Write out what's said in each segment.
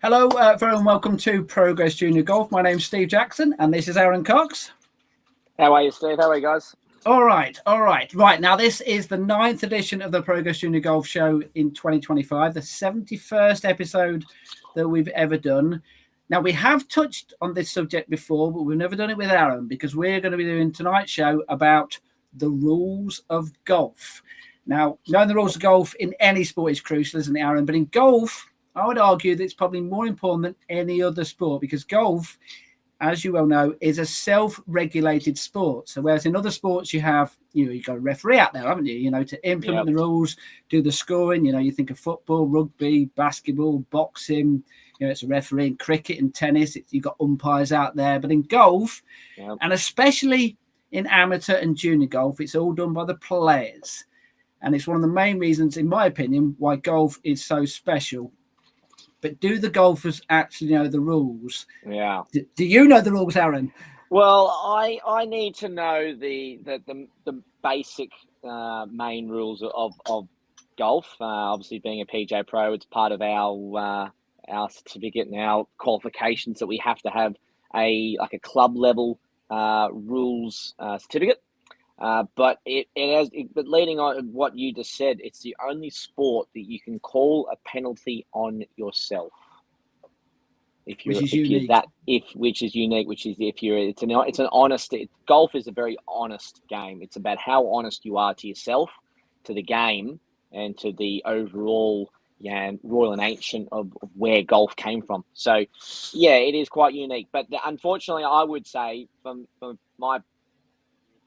Hello, everyone. Welcome to Progress Junior Golf. My name's Steve Jackson, and this is Aaron Cox. How are you, Steve? How are you, guys? All right. Right, now this is the 9th edition of the Progress Junior Golf Show in 2025, the 71st episode that we've ever done. Now, we have touched on this subject before, but we've never done it with Aaron because we're going to be doing tonight's show about the rules of golf. Now, knowing the rules of golf in any sport is crucial, isn't it, Aaron? But in golf, I would argue that it's probably more important than any other sport because golf, as you well know, is a self-regulated sport. So whereas in other sports you've got a referee out there, haven't you? To implement the rules, do the scoring. You think of football, rugby, basketball, boxing. It's a referee in cricket and tennis. You've got umpires out there. But in golf, and especially in amateur and junior golf, it's all done by the players. And it's one of the main reasons, in my opinion, why golf is so special. But do the golfers actually know the rules? Yeah. Do you know the rules, Aaron? Well, I need to know the basic main rules of golf. Obviously, being a PJ Pro, it's part of our certificate and our qualifications that we have to have a club level rules certificate. But but leading on what you just said, it's the only sport that you can call a penalty on yourself. Which is unique. It's an honest. Golf is a very honest game. It's about how honest you are to yourself, to the game, and to the overall royal and ancient of where golf came from. So, yeah, it is quite unique. But unfortunately, I would say from my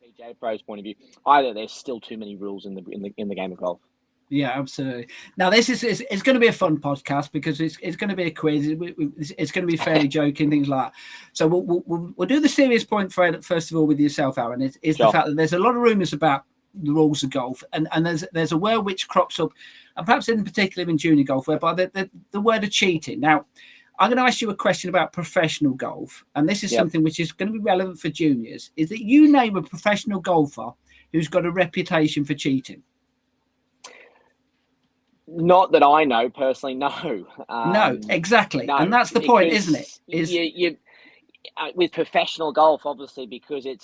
PJ Pro's point of view, either there's still too many rules in the game of golf. Yeah, absolutely. Now, this is it's going to be a fun podcast because it's going to be a quiz. It's going to be fairly joking, things like that. So we'll do the serious point first of all with yourself, Aaron. Is the fact that there's a lot of rumours about the rules of golf, and there's a word which crops up, and perhaps in particular in junior golf, whereby the word of cheating. Now, I'm going to ask you a question about professional golf, and this is something which is going to be relevant for juniors, is that you name a professional golfer who's got a reputation for cheating. Not that I know personally, no. No, exactly. No, and that's the point, isn't it? You with professional golf, obviously, because it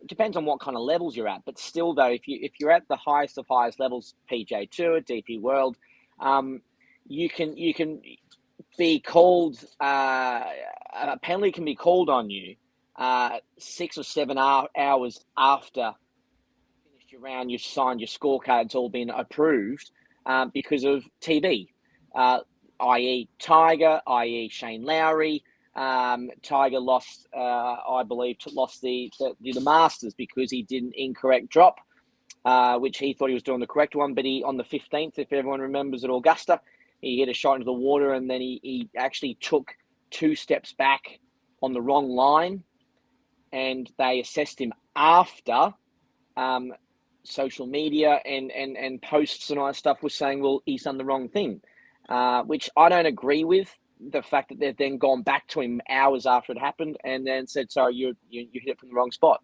depends on what kind of levels you're at. But still, though, if you're at the highest of highest levels, PJ Tour, DP World, you can be called, a penalty can be called on you 6 or 7 hours after you finished your round, you've signed your scorecard, it's all been approved because of TB, i.e. Tiger, i.e. Shane Lowry. Tiger lost, I believe, lost the Masters because he did an incorrect drop, which he thought he was doing the correct one, but he on the 15th, if everyone remembers, at Augusta, he hit a shot into the water, and then he actually took 2 steps back on the wrong line, and they assessed him after social media and posts and all that stuff was saying, well, he's done the wrong thing, which I don't agree with. The fact that they've then gone back to him hours after it happened and then said, sorry, you hit it from the wrong spot.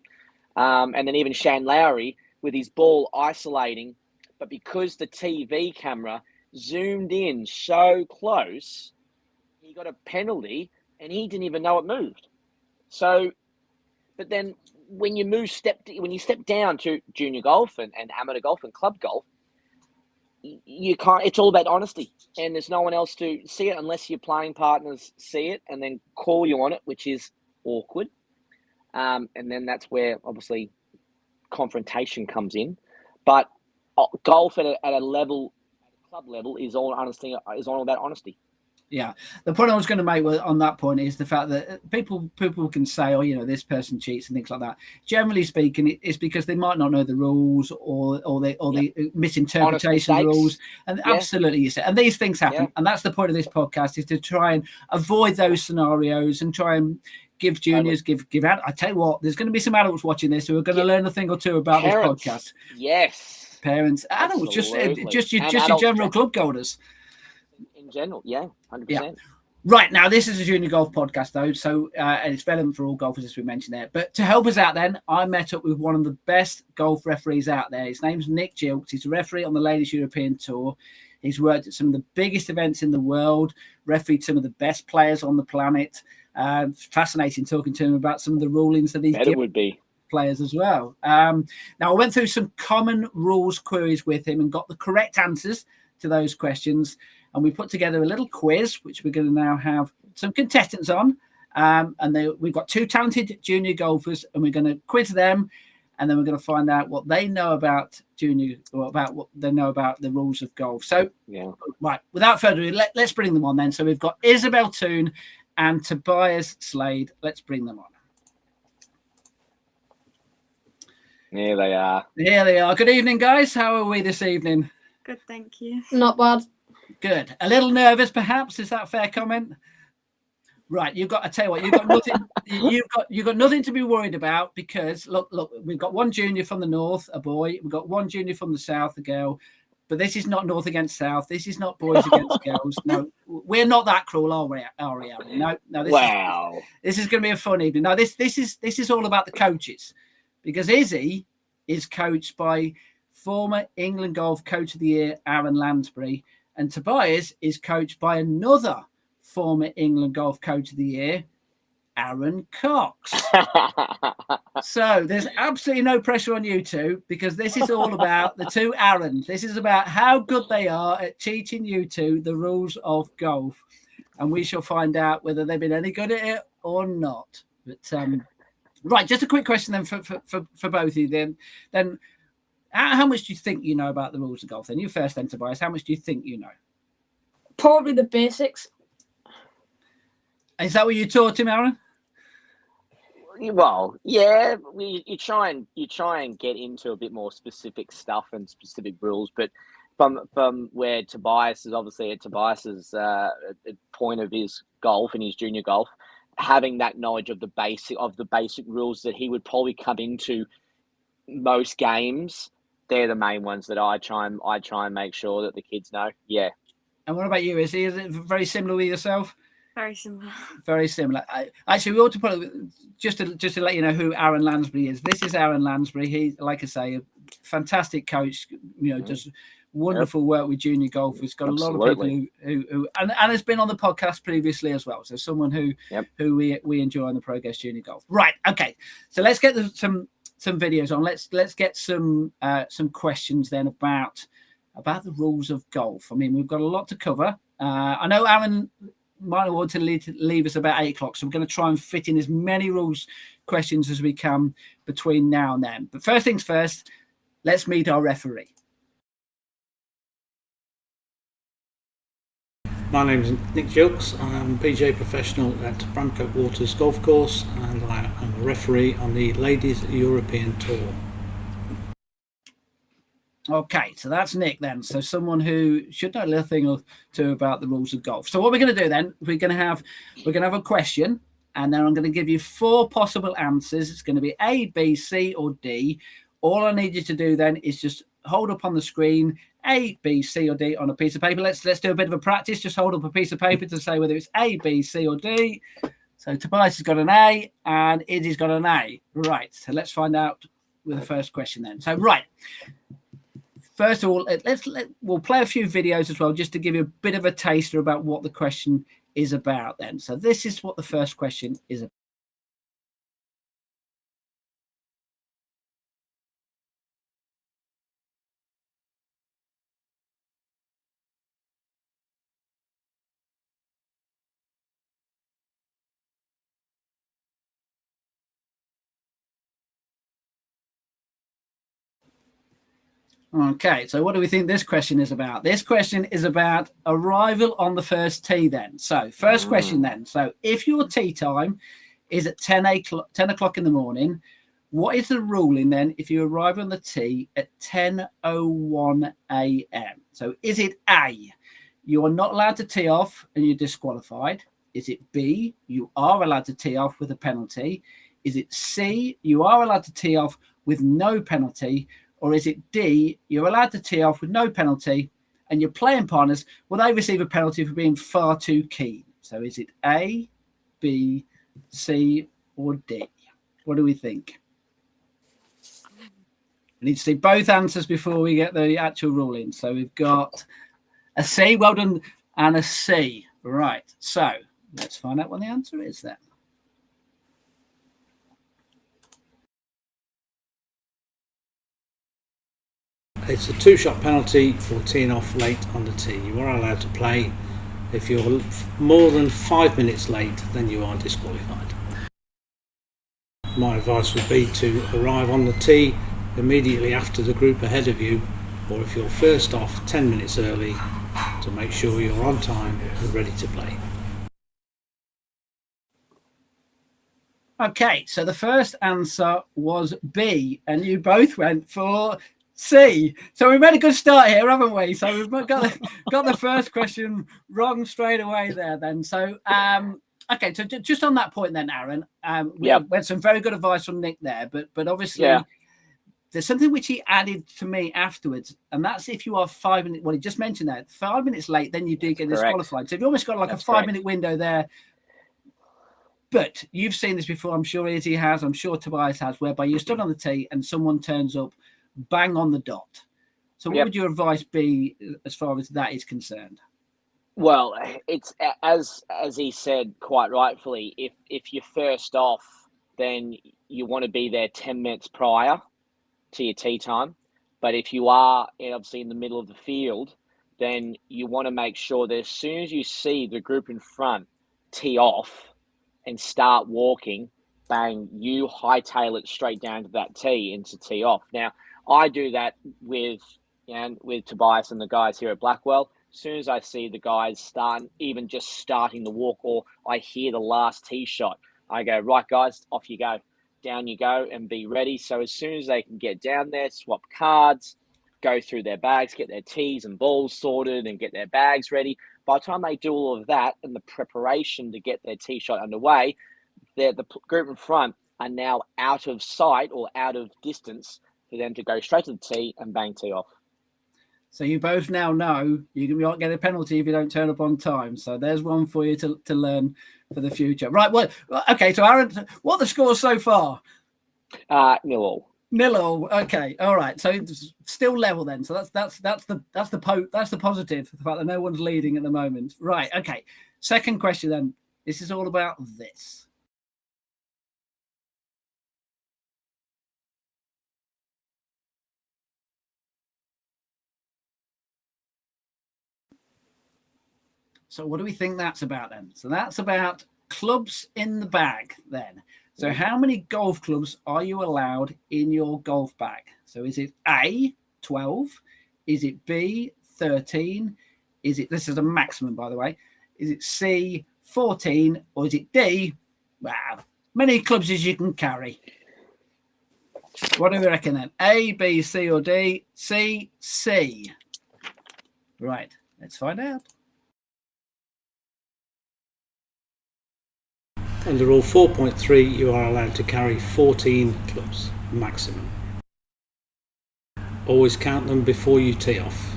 And then even Shane Lowry with his ball isolating, but because the TV camera zoomed in so close, he got a penalty and he didn't even know it moved. So, but then when you step down to junior golf and amateur golf and club golf, you can't. It's all about honesty, and there's no one else to see it unless your playing partners see it and then call you on it, which is awkward. And then that's where obviously confrontation comes in. But golf at a level, at a club level, is all honesty. Is all about honesty. Yeah, the point I was going to make on that point is the fact that people can say, oh, this person cheats and things like that. Generally speaking, it's because they might not know the rules or they misinterpretation of the rules. And absolutely, you said, and these things happen. And that's the point of this podcast, is to try and avoid those scenarios and try and give juniors, give out. I tell you what, there's going to be some adults watching this who are going to learn a thing or two about Parents. This podcast. Yes, parents, adults, just your general club goers. In general, 100%. Yeah. Right, now this is a junior golf podcast though, so and it's relevant for all golfers, as we mentioned there. But to help us out then, I met up with one of the best golf referees out there. His name's Nick Gilks. He's a referee on the Ladies European Tour. He's worked at some of the biggest events in the world, refereed some of the best players on the planet. Fascinating talking to him about some of the rulings that he's given players as well. Now, I went through some common rules queries with him and got the correct answers to those questions. And we put together a little quiz, which we're going to now have some contestants on. We've got 2 talented junior golfers, and we're going to quiz them. And then we're going to find out what they know about what they know about the rules of golf. So, right, without further ado, let's bring them on then. So we've got Isabel Toon and Tobias Slade. Let's bring them on. Here they are. Here they are. Good evening, guys. How are we this evening? Good, thank you. Not bad. Good. A little nervous, perhaps. Is that a fair comment? Right, you've got. I tell you what, you've got nothing. you've got nothing to be worried about because look, we've got one junior from the north, a boy. We've got one junior from the south, a girl. But this is not north against south. This is not boys against girls. No, we're not that cruel, are we, Aaron? No. This is going to be a fun evening. No, this is all about the coaches, because Izzy is coached by former England Golf Coach of the Year Aaron Lansbury, and Tobias is coached by another former England Golf Coach of the Year, Aaron Cox. So there's absolutely no pressure on you two, because this is all about the two Aarons. This is about how good they are at teaching you two the rules of golf, and we shall find out whether they've been any good at it or not. But right, just a quick question then for both of you. Then how much do you think you know about the rules of golf? Then you first, then Tobias. How much do you think you know? Probably the basics. Is that what you taught him, Aaron? Well, yeah, you try and get into a bit more specific stuff and specific rules, but from where Tobias is obviously at Tobias's point of his golf and his junior golf, having that knowledge of the basic rules that he would probably come into most games, they're the main ones that I try and make sure that the kids know. Yeah. And what about you? Is it very similar with yourself? Very similar. Very similar. Actually, we ought to put it, just to let you know who Aaron Lansbury is. This is Aaron Lansbury. He's, like I say, a fantastic coach. Does wonderful work with junior golfers. Got a lot of people who and has been on the podcast previously as well. So someone who we enjoy on the Progress Junior Golf. Right. Okay. So let's get some videos on. Let's get some questions then about the rules of golf. I mean, we've got a lot to cover. I know Aaron might want to leave us about 8 o'clock, so we're going to try and fit in as many rules questions as we can between now and then. But first things first, let's meet our referee. My name is Nick Gilks. I'm a PGA professional at Bramcote Waters Golf Course, and I'm a referee on the Ladies European Tour. Okay, so that's Nick then. So someone who should know a little thing or two about the rules of golf. So what we're going to do then, we're going to have a question, and then I'm going to give you 4 possible answers. It's going to be A, B, C, or D. All I need you to do then is just hold up on the screen A, B, C, or D on a piece of paper. Let's do a bit of a practice. Just hold up a piece of paper to say whether it's A, B, C, or D. So Tobias has got an A, and Izzy's got an A. Right. So let's find out with the first question then. So right. First of all, we'll play a few videos as well, just to give you a bit of a taster about what the question is about then. So this is what the first question is about. Okay, so what do we think this question is about? This question is about arrival on the first tee then. So first question then. So if your tee time is at 10 o'clock in the morning, what is the ruling then if you arrive on the tee at 10:01 a.m.? So is it A, you are not allowed to tee off and you're disqualified? Is it B, you are allowed to tee off with a penalty? Is it C, you are allowed to tee off with no penalty? Or is it D, you're allowed to tee off with no penalty and your playing partners, well, they receive a penalty for being far too keen? So is it A, B, C, or D? What do we think? We need to see both answers before we get the actual ruling. So we've got A C, well done, and a C. Right, so let's find out what the answer is then. It's a 2-shot penalty for teeing off late on the tee. You are allowed to play. If you're more than 5 minutes late, then you are disqualified. My advice would be to arrive on the tee immediately after the group ahead of you, or if you're first off 10 minutes early, to make sure you're on time and ready to play. Okay, so the first answer was B, and you both went for C. So we made a good start here, haven't we? So we've got the first question wrong straight away there then. So, okay, so just on that point then, Aaron, we had some very good advice from Nick there, but obviously there's something which he added to me afterwards, and that's if you are 5 minutes, well, he just mentioned that 5 minutes late, then you do get disqualified. So you've almost got like a 5 minute window there. But you've seen this before, I'm sure Izzy has, I'm sure Tobias has, whereby you stood on the tee and someone turns up bang on the dot. So what would your advice be as far as that is concerned? Well, it's as he said quite rightfully, if you're first off, then you want to be there 10 minutes prior to your tee time. But if you are obviously in the middle of the field, then you want to make sure that as soon as you see the group in front tee off and start walking, bang, you hightail it straight down to that tee and to tee off. Now, I do that with Tobias and the guys here at Blackwell. As soon as I see the guys starting the walk, or I hear the last tee shot, I go, right, guys, off you go. Down you go and be ready. So as soon as they can get down there, swap cards, go through their bags, get their tees and balls sorted and get their bags ready. By the time they do all of that and the preparation to get their tee shot underway, the group in front are now out of sight or out of distance for them to go straight to the tee and bang tee off. So you both now know you might get a penalty if you don't turn up on time. So there's one for you to learn for the future. Right. Well, okay. So Aaron, what are the scores so far? 0-0. 0-0. Okay. All right. So it's still level then. So that's the positive. The fact that no one's leading at the moment. Right. Okay. Second question then. This is all about this. So what do we think that's about then? So that's about clubs in the bag then. So how many golf clubs are you allowed in your golf bag? So is it A, 12? Is it B, 13? This is a maximum, by the way. Is it C, 14? Or is it D, wow, many clubs as you can carry? What do we reckon then? A, B, C, or D? C, C. Right, let's find out. Under rule 4.3, you are allowed to carry 14 clubs maximum. Always count them before you tee off.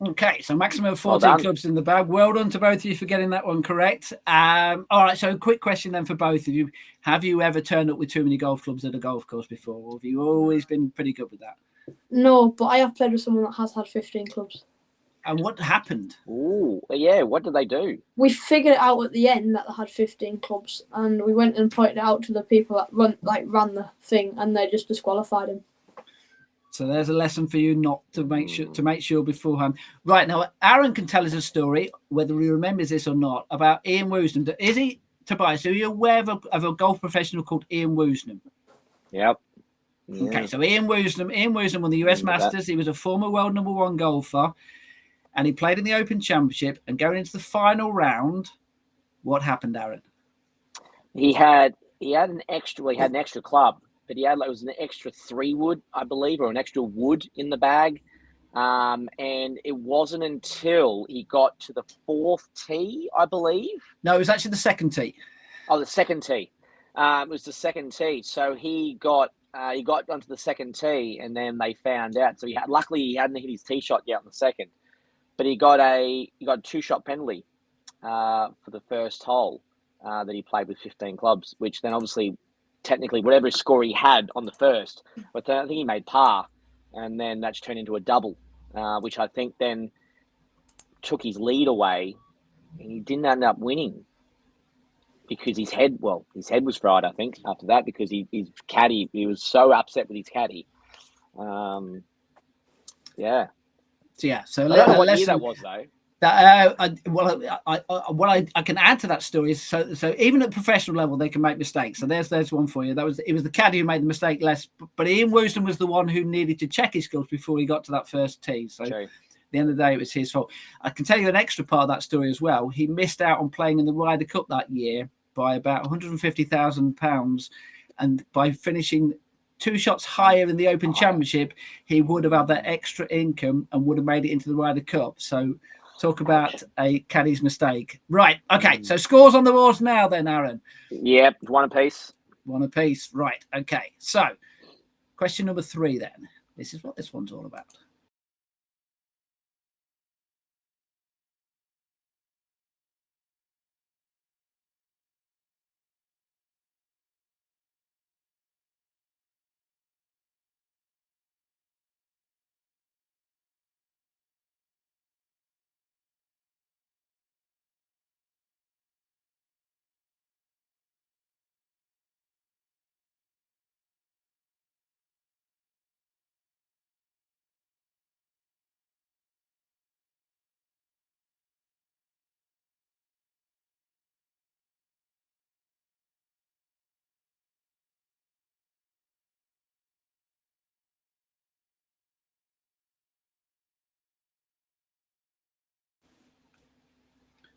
Okay, so maximum 14 clubs in the bag. Well done to both of you for getting that one correct. All right, so quick question then for both of you. Have you ever turned up with too many golf clubs at a golf course before, or have you always been pretty good with that? No, but I have played with someone that has had 15 clubs. And what happened? Ooh, yeah, what did they do? We figured it out at the end that they had 15 clubs, and we went and pointed it out to the people that ran the thing, and they just disqualified him. So there's a lesson for you not to make sure beforehand. Right, now Aaron can tell us a story, whether he remembers this or not, about Ian Woosnam. Is he, Tobias, are you aware of a golf professional called Ian Woosnam? Yep. Yeah. Okay, so Ian Woosnam won the US Masters. He was a former world #1 golfer. And he played in the Open Championship. And going into the final round, what happened, Aaron? He had an extra club, but it was an extra 3-wood, I believe, or an extra wood in the bag. And it wasn't until he got to the 4th tee, I believe. No, it was actually the 2nd tee. Oh, the 2nd tee. It was the 2nd tee. So he got onto the 2nd tee, and then they found out. So luckily he hadn't hit his tee shot yet on the 2nd. But he got a 2-shot penalty for the first hole that he played with 15 clubs, which then obviously, technically, whatever score he had on the first, but I think he made par. and then that's turned into a double, which I think then took his lead away, and he didn't end up winning because his head was fried, I think, after that, because his caddy, he was so upset with his caddy. Yeah. So I don't know what year that was, though. What I can add to that story is so even at professional level they can make mistakes. So there's one for you. It was the caddy who made the mistake less, but Ian Wooston was the one who needed to check his skills before he got to that first tee. So True. at the end of the day, it was his fault. I can tell you an extra part of that story as well. He missed out on playing in the Ryder Cup that year by about £150,000, and by finishing 2 shots higher in the Open Championship, he would have had that extra income and would have made it into the Ryder Cup. So talk about a caddy's mistake. Right. Okay. So scores on the board now then, Aaron. Yep. One apiece. One apiece. Right. Okay. So question number 3 then. This is what this one's all about.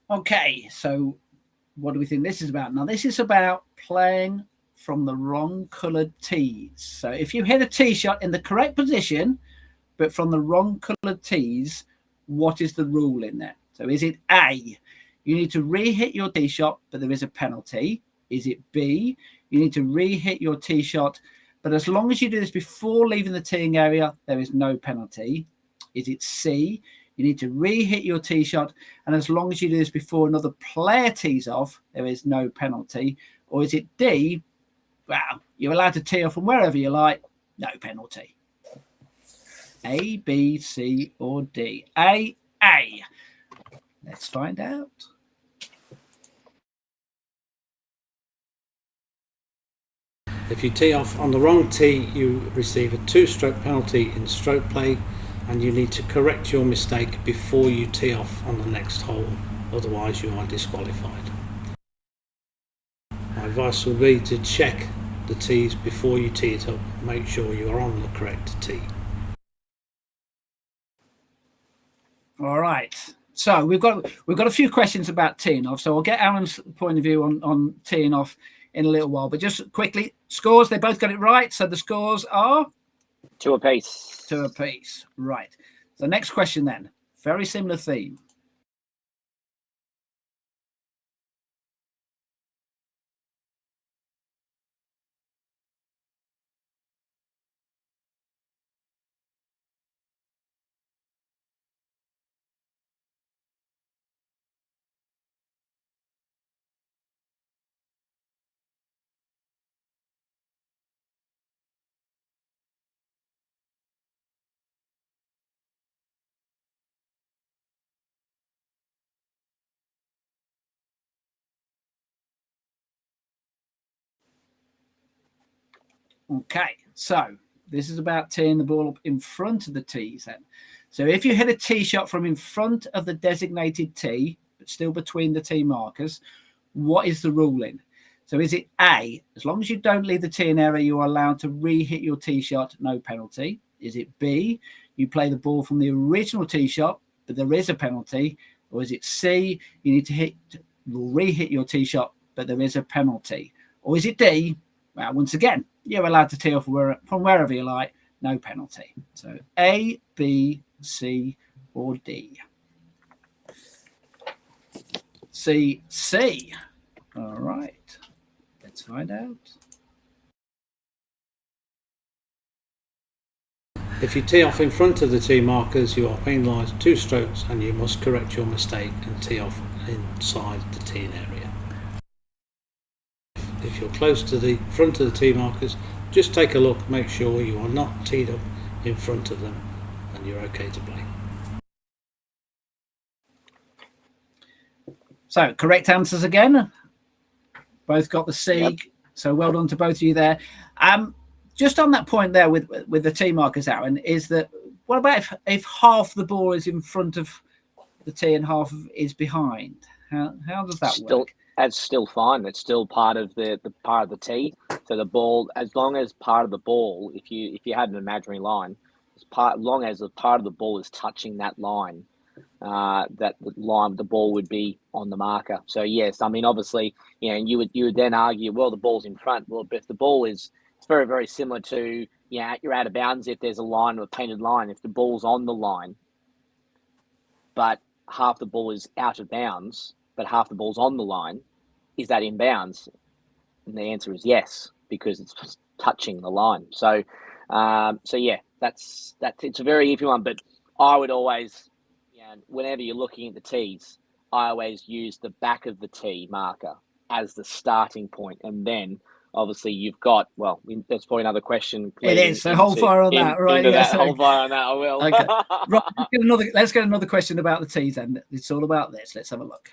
Okay, so what do we think this is about? Now, this is about playing from the wrong coloured tees. So if you hit a tee shot in the correct position, but from the wrong coloured tees, what is the rule in there? So is it A, you need to re-hit your tee shot, but there is a penalty? Is it B, you need to re-hit your tee shot, but as long as you do this before leaving the teeing area, there is no penalty? Is it C, you need to re-hit your tee shot, and as long as you do this before another player tees off, there is no penalty? Or is it D, well, you're allowed to tee off from wherever you like, no penalty? A, B, C, or D? A. Let's find out. If you tee off on the wrong tee, you receive a 2-stroke penalty in stroke play, and you need to correct your mistake before you tee off on the next hole, otherwise you are disqualified. My advice would be to check the tees before you tee it up, make sure you are on the correct tee. All right, so we've got a few questions about teeing off, so I'll get Aaron's point of view on teeing off in a little while, but just quickly, scores, they both got it right, so the scores are 2 apiece. 2 apiece. Right. So next question then. Very similar theme. Okay, so this is about teeing the ball up in front of the tees then. So if you hit a tee shot from in front of the designated tee, but still between the tee markers, what is the ruling? So is it A, as long as you don't leave the teeing area, you are allowed to re-hit your tee shot, no penalty? Is it B, you play the ball from the original tee shot, but there is a penalty? Or is it C, you need to re-hit your tee shot, but there is a penalty? Or is it D, well, once again, you're allowed to tee off from wherever you like, no penalty? So A, B, C, or D? C. All right. Let's find out. If you tee off in front of the tee markers, you are penalised 2 strokes, and you must correct your mistake and tee off inside the teeing area. If you're close to the front of the tee markers, just take a look, make sure you are not teed up in front of them, and you're okay to play. So, correct answers again. Both got the C. Yep. So, well done to both of you there. Just on that point there with the tee markers, Aaron, is that what about if half the ball is in front of the tee and half is behind? How does that work? That's still fine. It's still part of the part of the tee. So the ball, as long as part of the ball, if you had an imaginary line, as long as a part of the ball is touching that line, the ball would be on the marker. So yes, I mean obviously, and you would then argue, well, the ball's in front. Well, but if the ball is, it's very, very similar to you're out of bounds if there's a line or a painted line. If the ball's on the line, but half the ball is out of bounds, but half the ball's on the line, is that in bounds? And the answer is yes, because it's touching the line. So, yeah, that's it's a very easy one. But I would always, whenever you're looking at the tees, I always use the back of the tee marker as the starting point, and then obviously you've got, well, that's probably another question. It is. So hold fire on that, right? Hold fire on that. I will. Okay. Right. Let's get another question about the tees then. It's all about this. Let's have a look.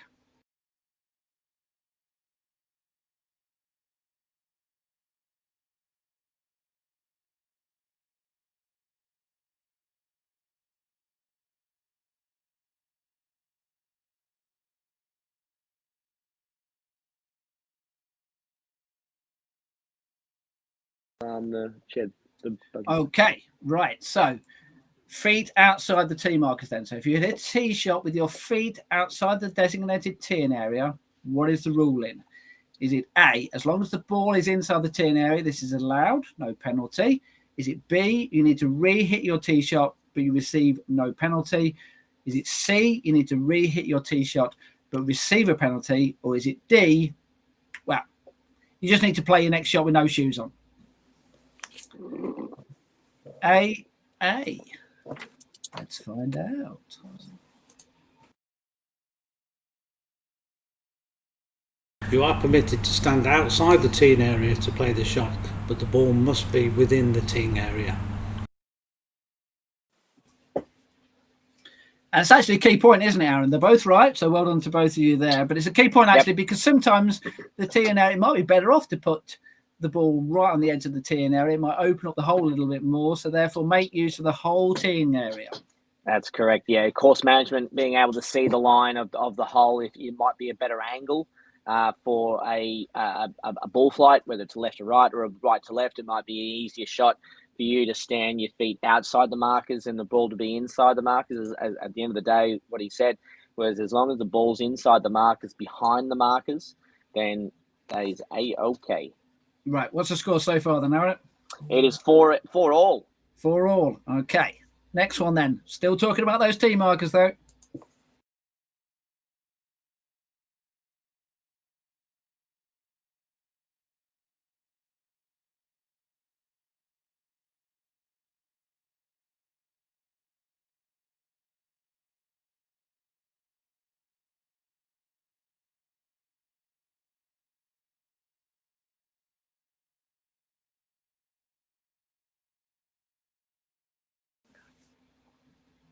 Okay, right. So feet outside the tee markers then. So if you hit a tee shot with your feet outside the designated teeing area, what is the ruling? Is it A, as long as the ball is inside the teeing area, this is allowed, no penalty? Is it B, you need to re-hit your tee shot, but you receive no penalty? Is it C, you need to re-hit your tee shot, but receive a penalty? Or is it D, well, you just need to play your next shot with no shoes on? A. Let's find out. You are permitted to stand outside the teeing area to play the shot, but the ball must be within the teeing area. And it's actually a key point, isn't it, Aaron? They're both right, so well done to both of you there. But it's a key point, actually, because sometimes the teeing area might be better off to put the ball right on the edge of the teeing area. It might open up the hole a little bit more, so therefore make use of the whole teeing area. That's correct. Yeah, course management, being able to see the line of the hole, if it might be a better angle for a ball flight, whether it's left to right or a right to left. It might be an easier shot for you to stand your feet outside the markers and the ball to be inside the markers. At the end of the day, what he said was, as long as the ball's inside the markers, behind the markers, then that is A-OK. Right. What's the score so far then, Aaron? It is 4-all. 4-all. Okay. Next one then. Still talking about those tee markers though.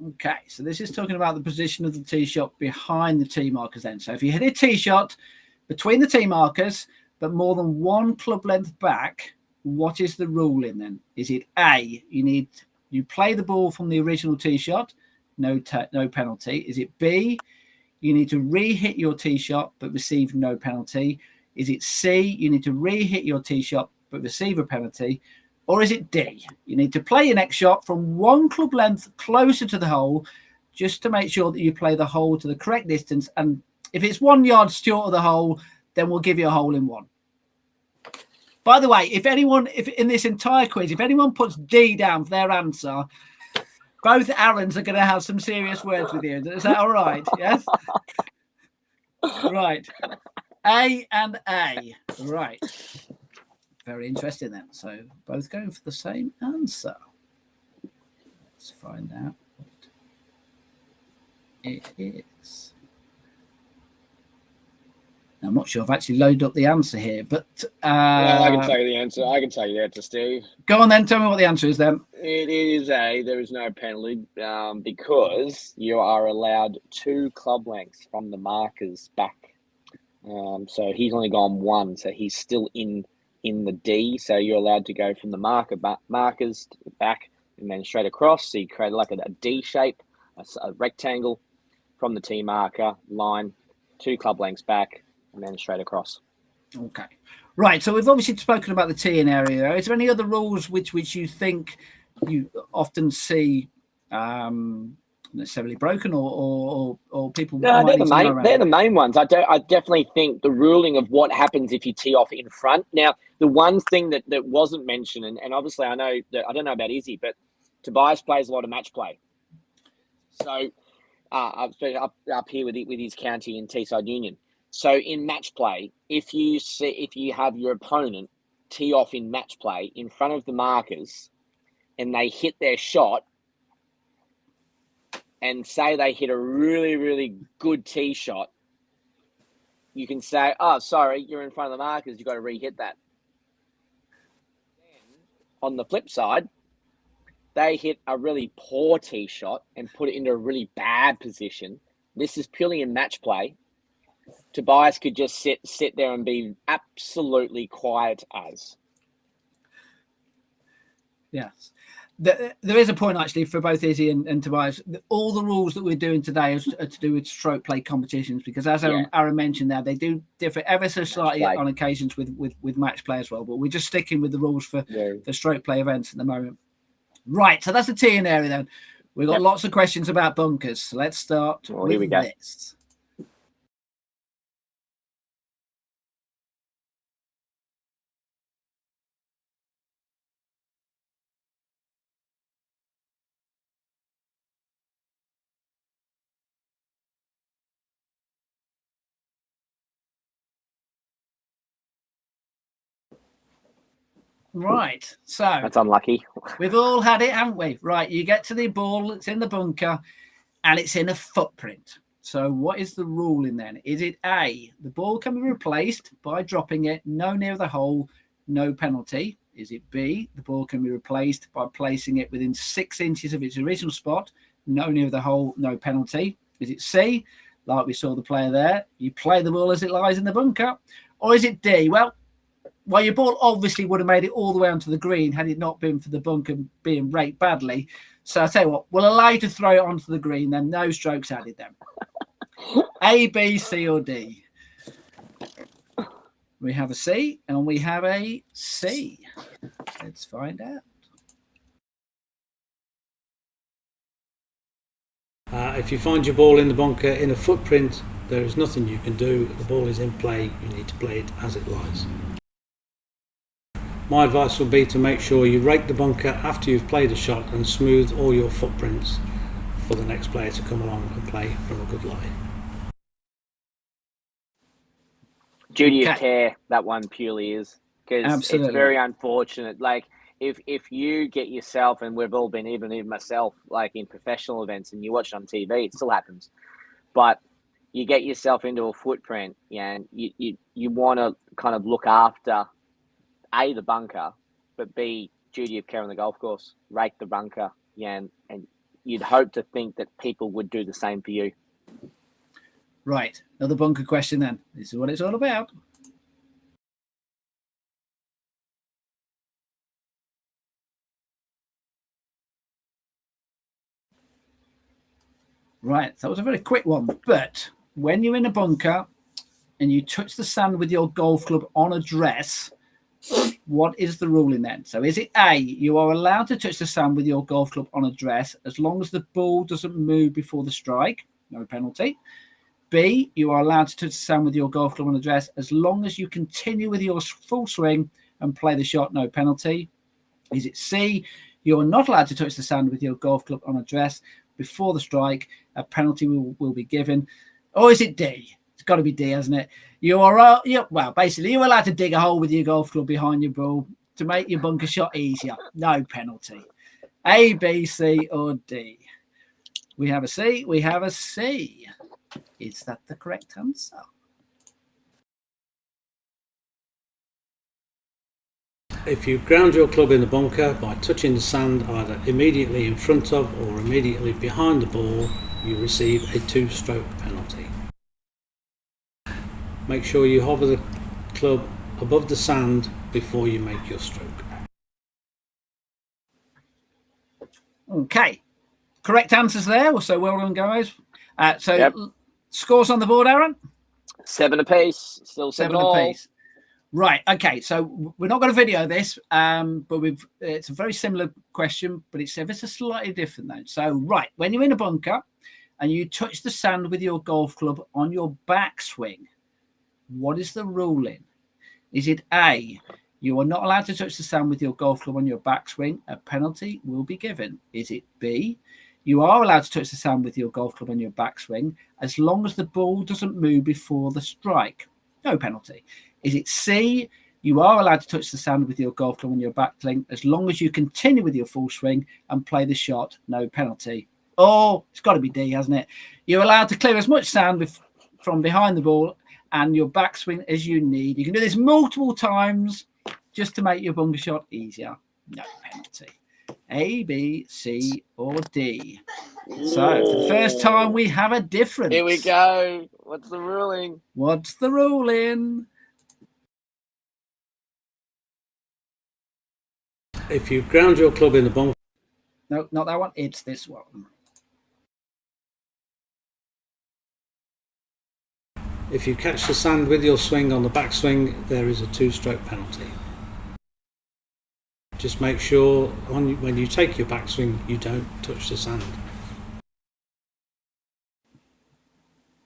Okay, so this is talking about the position of the tee shot behind the tee markers then. So if you hit a tee shot between the tee markers, but more than one club length back, what is the ruling then? Is it A, you play the ball from the original tee shot, no penalty? Is it B, you need to re-hit your tee shot but receive no penalty? Is it C, you need to re-hit your tee shot but receive a penalty? Or is it D? You need to play your next shot from one club length closer to the hole just to make sure that you play the hole to the correct distance. And if it's 1 yard short of the hole, then we'll give you a hole in one. By the way, if in this entire quiz, if anyone puts D down for their answer, both Aarons are going to have some serious words with you. Is that all right? Yes? Right. A and A. Right. Very interesting then. So both going for the same answer. Let's find out what it is. Now I'm not sure I've actually loaded up the answer here, but I can tell you the answer. I can tell you the answer, Steve. Go on then. Tell me what the answer is then. It is there is no penalty because you are allowed 2 club lengths from the markers back. So he's only gone 1, so he's still in the D. So you're allowed to go from the markers back and then straight across. So you create like a D shape, a rectangle from the T marker line, 2 club lengths back, and then straight across. Okay. Right. So we've obviously spoken about the teeing area. Is there any other rules which you think you often see necessarily broken or people? No, they're the main ones. I definitely think the ruling of what happens if you tee off in front. Now, the one thing that wasn't mentioned, and obviously I know that I don't know about Izzy, but Tobias plays a lot of match play. So up here with his county in Teesside Union. So in match play, if you have your opponent tee off in match play in front of the markers, and they hit their shot, and say they hit a really, really good tee shot, you can say, "Oh, sorry, you're in front of the markers. You've got to re-hit that." Then, on the flip side, they hit a really poor tee shot and put it into a really bad position. This is purely in match play. Tobias could just sit there and be absolutely quiet as. Yes. There is a point actually for both Izzy and Tobias. All the rules that we're doing today are to do with stroke play competitions because, as Aaron mentioned there, they do differ ever so slightly on occasions with match play as well. But we're just sticking with the rules for the stroke play events at the moment. Right. So that's the teeing area then. We've got lots of questions about bunkers. So let's start with this. Right, so that's unlucky. We've all had it, haven't we? Right, you get to the ball, it's in the bunker, and it's in a footprint. So what is the ruling then? Is it A, the ball can be replaced by dropping it no near the hole, no penalty? Is it B, the ball can be replaced by placing it within 6 inches of its original spot, no near the hole, no penalty? Is it C, like we saw the player there, you play the ball as it lies in the bunker? Or is it D, well, your ball obviously would have made it all the way onto the green had it not been for the bunker being raked badly. So I'll tell you what, we'll allow you to throw it onto the green, then no strokes added then. A, B, C, or D? We have a C and we have a C. Let's find out. If you find your ball in the bunker in a footprint, there is nothing you can do. The ball is in play. You need to play it as it lies. My advice would be to make sure you rake the bunker after you've played a shot and smooth all your footprints for the next player to come along and play from a good lie. Duty of care, that one purely is. Because it's very unfortunate. Like, if you get yourself, and we've all been, even myself, like in professional events, and you watch it on TV, it still happens. But you get yourself into a footprint, and you want to kind of look after A, the bunker, but B, duty of care on the golf course. Rake the bunker, and you'd hope to think that people would do the same for you. Right, another bunker question then. This is what it's all about. Right, that was a very quick one. But when you're in a bunker and you touch the sand with your golf club on address, what is the ruling then? So is it A, you are allowed to touch the sand with your golf club on address as long as the ball doesn't move before the strike, no penalty? B, you are allowed to touch the sand with your golf club on address as long as you continue with your full swing and play the shot, no penalty? Is it C, you are not allowed to touch the sand with your golf club on address before the strike, a penalty will be given? Or is it D? It's got to be D, hasn't it? Basically, you're allowed to dig a hole with your golf club behind your ball to make your bunker shot easier. No penalty. A, B, C, or D? We have a C. We have a C. Is that the correct answer? If you ground your club in the bunker by touching the sand either immediately in front of or immediately behind the ball, you receive a 2-stroke penalty. Make sure you hover the club above the sand before you make your stroke. Okay, correct answers there. So well done, guys. Scores on the board, Aaron? 7 apiece. Still 7 apiece. Right. Okay. So we're not going to video this, but it's a very similar question, but it's ever so slightly different though. So right, when you're in a bunker and you touch the sand with your golf club on your backswing, what is the ruling? Is it A, you are not allowed to touch the sand with your golf club on your backswing, a penalty will be given? Is it B, you are allowed to touch the sand with your golf club on your backswing as long as the ball doesn't move before the strike, no penalty? Is it C, you are allowed to touch the sand with your golf club on your backswing as long as you continue with your full swing and play the shot, no penalty? Or it's got to be D, hasn't it? You're allowed to clear as much sand from behind the ball and your backswing as you need. You can do this multiple times just to make your bunker shot easier. No penalty. A, B, C, or D. So for the first time, we have a difference. Here we go. What's the ruling? What's the ruling? If you ground your club in the bunker. No, not that one. It's this one. If you catch the sand with your swing on the backswing, there is a 2-stroke penalty. Just make sure when you take your backswing, you don't touch the sand.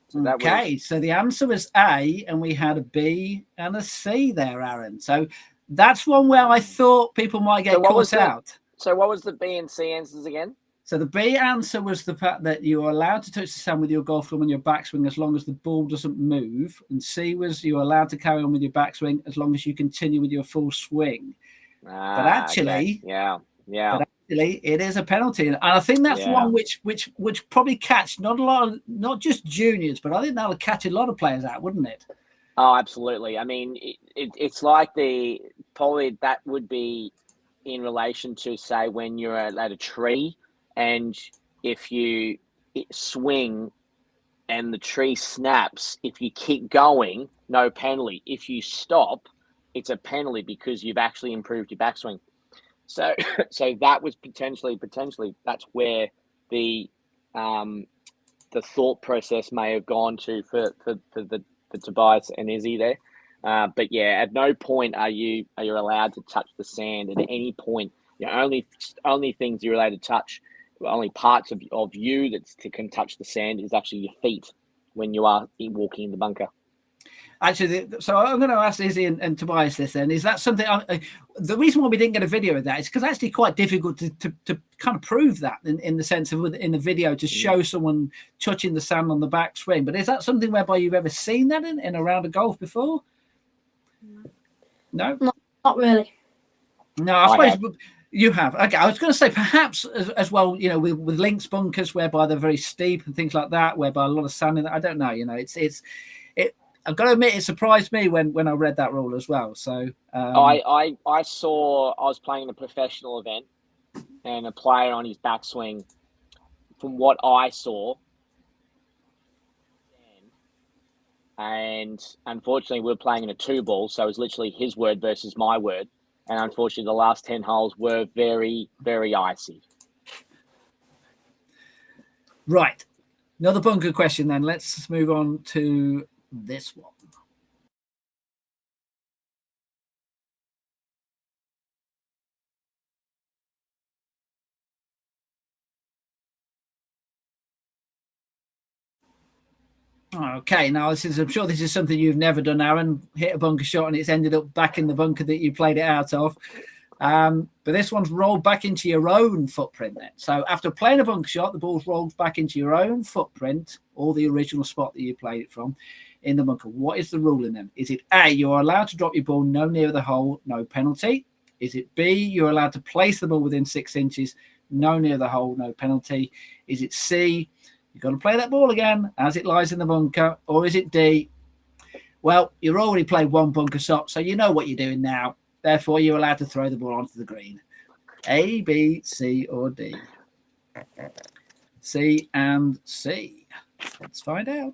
So the answer was A, and we had a B and a C there, Aaron. So that's one where I thought people might get caught out. So what was the B and C answers again? So the B answer was the fact that you are allowed to touch the sand with your golf club on your backswing as long as the ball doesn't move. And C was you're allowed to carry on with your backswing as long as you continue with your full swing. But actually, okay. But actually, it is a penalty, and I think that's one which probably catch not just juniors, but I think that'll catch a lot of players out, wouldn't it? Oh, absolutely. I mean, it's like probably that would be in relation to, say, when you're at a tree and if you swing and the tree snaps, if you keep going, no penalty. If you stop, it's a penalty because you've actually improved your backswing. So that was potentially that's where the thought process may have gone to for Tobias and Izzy there. But yeah, at no point are you allowed to touch the sand at any point. Only things you're allowed to touch, only parts of you that can touch the sand is actually your feet when you are walking in the bunker. Actually, so I'm going to ask Izzy and Tobias this then. Is that something... the reason why we didn't get a video of that is because it's actually quite difficult to kind of prove that in the sense of in the video to show someone touching the sand on the backswing. But is that something whereby you've ever seen that in a round of golf before? No? Not really. No, I suppose... You have. Okay, I was going to say perhaps as well, with links bunkers whereby they're very steep and things like that, whereby a lot of sand in that. I don't know, I've got to admit, it surprised me when I read that rule as well. So I was playing in a professional event and a player on his backswing, from what I saw, and unfortunately we were playing in a 2-ball, so it was literally his word versus my word. And unfortunately, the last 10 holes were very, very icy. Right. Another bunker question then. Let's move on to this one. Okay, now I'm sure this is something you've never done, Aaron. Hit a bunker shot and it's ended up back in the bunker that you played it out of. But this one's rolled back into your own footprint then. So after playing a bunker shot, the ball's rolled back into your own footprint or the original spot that you played it from in the bunker. What is the ruling then? Is it A, you're allowed to drop your ball no nearer the hole, no penalty? Is it B, you're allowed to place the ball within 6 inches, no near the hole, no penalty? Is it C, you've got to play that ball again as it lies in the bunker? Or is it D, well, you've already played one bunker shot, so you know what you're doing now. Therefore, you're allowed to throw the ball onto the green. A, B, C, or D? C and C. Let's find out.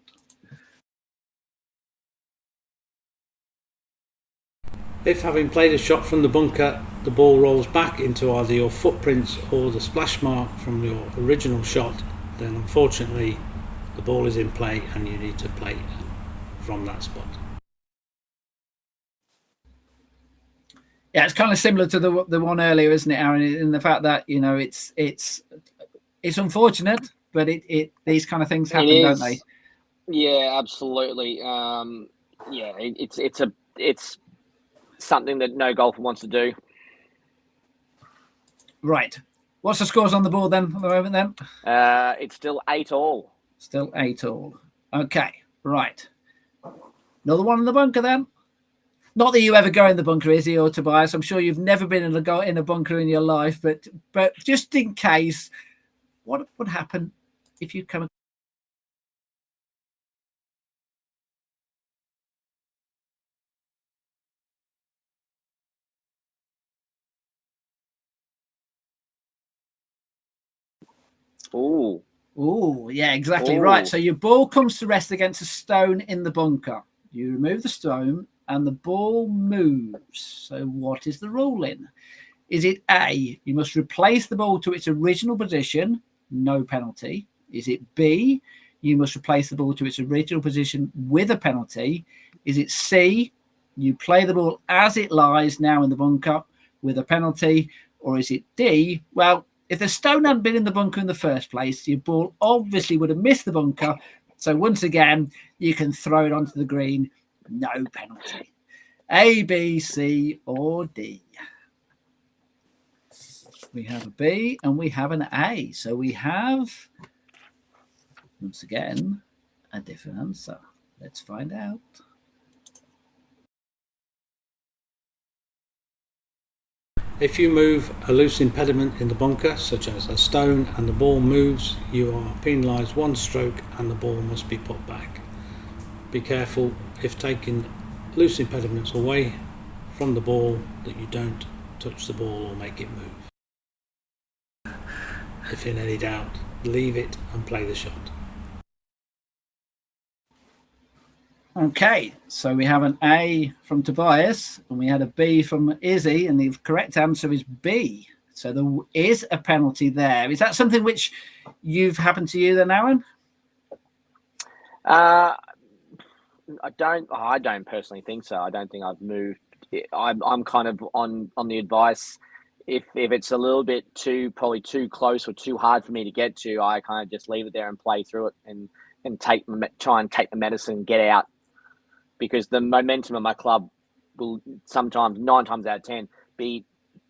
If, having played a shot from the bunker, the ball rolls back into either your footprints or the splash mark from your original shot, then unfortunately the ball is in play and you need to play from that spot. Yeah, it's kind of similar to the one earlier, isn't it, Aaron? In the fact that, you know, it's unfortunate, but these kind of things happen, don't they? Yeah, absolutely. It's something that no golfer wants to do. Right. What's the scores on the board then at the moment then? It's still 8-all. Still 8-all. Okay, right. Another one in the bunker then. Not that you ever go in the bunker, Izzy or Tobias. I'm sure you've never been in a bunker in your life, but just in case, what would happen if you come? Ooh. Oh, yeah, exactly. Ooh. Right. So your ball comes to rest against a stone in the bunker. You remove the stone and the ball moves. So what is the ruling? Is it A, you must replace the ball to its original position, no penalty? Is it B, you must replace the ball to its original position with a penalty? Is it C, you play the ball as it lies now in the bunker with a penalty? Or is it D, well, if the stone hadn't been in the bunker in the first place, your ball obviously would have missed the bunker. So once again, you can throw it onto the green, no penalty. A, B, C, or D? We have a B and we have an A. So we have, once again, a different answer. Let's find out. If you move a loose impediment in the bunker, such as a stone, and the ball moves, you are penalised 1 stroke and the ball must be put back. Be careful if taking loose impediments away from the ball that you don't touch the ball or make it move. If in any doubt, leave it and play the shot. Okay, so we have an A from Tobias and we had a B from Izzy, and the correct answer is B. So there is a penalty there. Is that something which you've happened to you then, Aaron? I don't personally think so. I don't think I've moved. I'm kind of on the advice. If it's a little bit probably too close or too hard for me to get to, I kind of just leave it there and play through it and try and take the medicine and get out. Because the momentum of my club will sometimes, 9 times out of 10, be,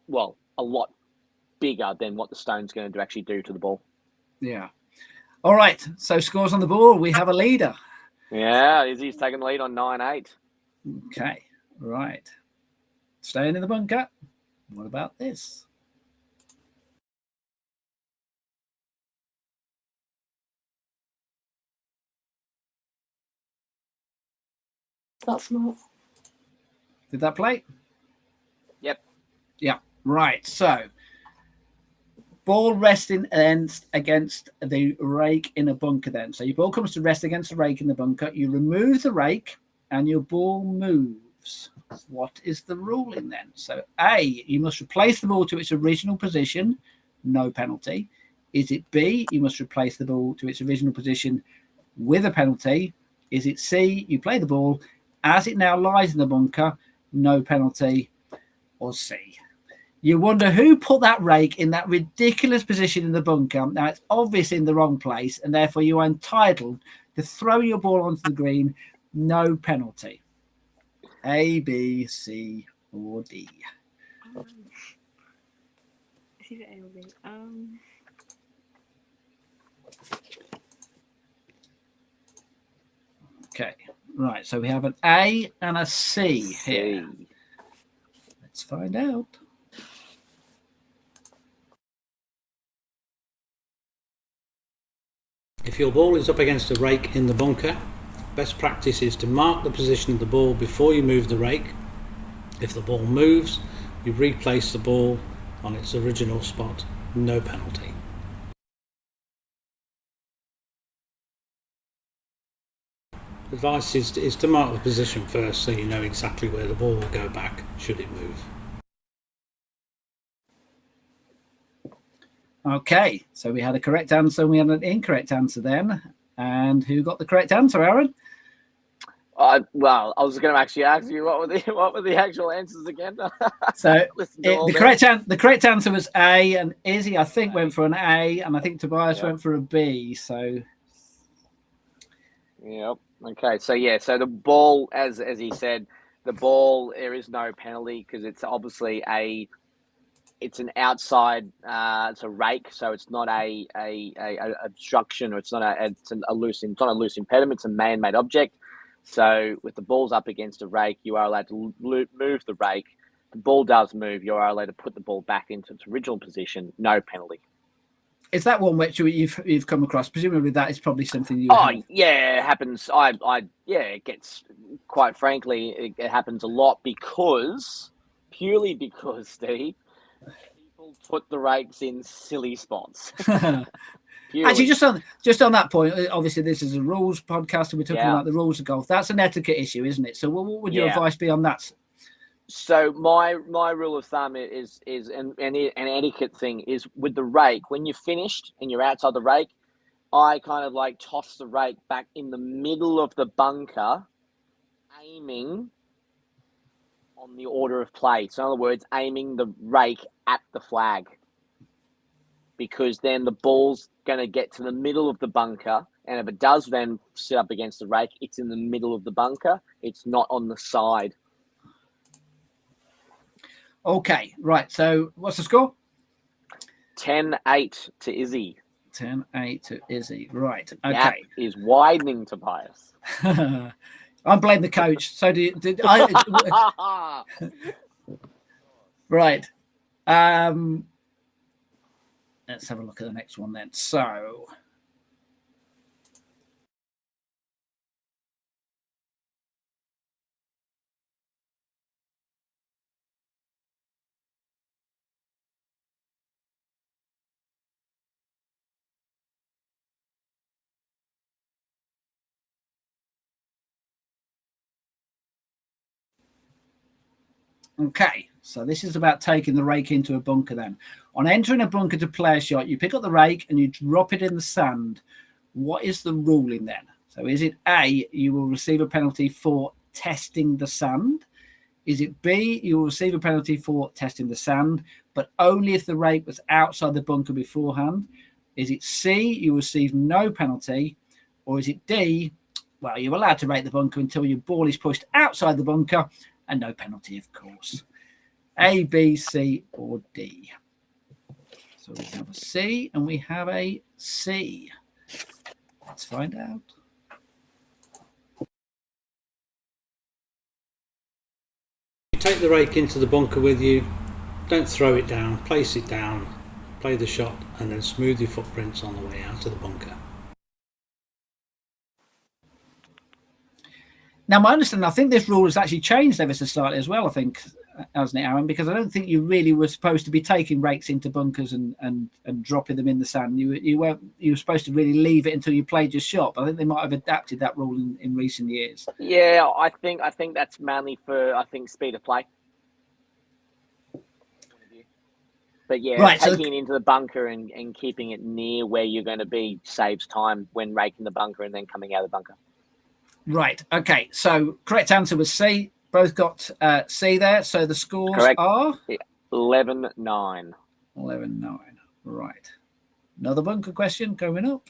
well, a lot bigger than what the stone's going to actually do to the ball. Yeah. All right. So scores on the board. We have a leader. Yeah, Izzy's taking the lead on 9-8. Okay. Right. Staying in the bunker. What about this? That's not. Did that play? Yep. Yeah. Right. So ball resting against the rake in a bunker then. So your ball comes to rest against the rake in the bunker. You remove the rake and your ball moves. What is the ruling then? So A, you must replace the ball to its original position, no penalty. Is it B, you must replace the ball to its original position with a penalty? Is it C, you play the ball as it now lies in the bunker, no penalty? Or C? You wonder who put that rake in that ridiculous position in the bunker. Now, it's obviously in the wrong place, and therefore you are entitled to throw your ball onto the green, no penalty. A, B, C, or D? It's either A or B. Okay, right. So we have an A and a C here. Let's find out. If your ball is up against a rake in the bunker, best practice is to mark the position of the ball before you move the rake. If the ball moves, you replace the ball on its original spot, no penalty. Advice is to mark the position first so you know exactly where the ball will go back should it move. Okay, so we had a correct answer and we had an incorrect answer then. And who got the correct answer, Aaron? Well, I was going to actually ask you what were the actual answers again. So the correct answer was A, and Izzy I think went for an A, and I think Tobias went for a B. So yep. Okay. So so the ball, as he said, the ball, there is no penalty because it's obviously it's an outside, it's a rake, so it's not a obstruction, or it's not a loose impediment. It's a man-made object. So with the balls up against a rake, you are allowed to move the rake. The ball does move. You are allowed to put the ball back into its original position. No penalty. Is that one which you've come across? Presumably that is probably something you. Yeah, it happens. It gets, quite frankly, it happens a lot purely because, Steve, people put the rakes in silly spots. Actually, just on that point, obviously this is a rules podcast and we're talking about the rules of golf. That's an etiquette issue, isn't it? So what would your advice be on that? So my rule of thumb is an etiquette thing is with the rake, when you're finished and you're outside the rake, I kind of like toss the rake back in the middle of the bunker, aiming on the order of play. So in other words, aiming the rake at the flag. Because then the ball's going to get to the middle of the bunker, and if it does then sit up against the rake, it's in the middle of the bunker. It's not on the side. Okay, right. So what's the score? 10-8 to Izzy. 10-8 to Izzy. Right. Okay. Gap is widening, Tobias. I'm blaming the coach. So did I? Right. Let's have a look at the next one then. So. Okay, so this is about taking the rake into a bunker then. On entering a bunker to play a shot, you pick up the rake and you drop it in the sand. What is the ruling then? So is it A, you will receive a penalty for testing the sand? Is it B, you will receive a penalty for testing the sand, but only if the rake was outside the bunker beforehand? Is it C, you will receive no penalty? Or is it D, well, you're allowed to rake the bunker until your ball is pushed outside the bunker, and no penalty, of course. A, B, C, or D. So we have a C and we have a C. Let's find out. You take the rake into the bunker with you, don't throw it down, place it down, play the shot, and then smooth your footprints on the way out of the bunker. Now, my understanding, I think this rule has actually changed ever so slightly as well, I think, hasn't it, Aaron? Because I don't think you really were supposed to be taking rakes into bunkers and dropping them in the sand. You were supposed to really leave it until you played your shot. But I think they might have adapted that rule in recent years. Yeah, I think that's mainly for, speed of play. But yeah, right, taking it into the bunker and keeping it near where you're going to be saves time when raking the bunker and then coming out of the bunker. Right. Okay. So correct answer was C. Both got C there. So the scores are 11-9. 11-9. Right. Another bunker question coming up.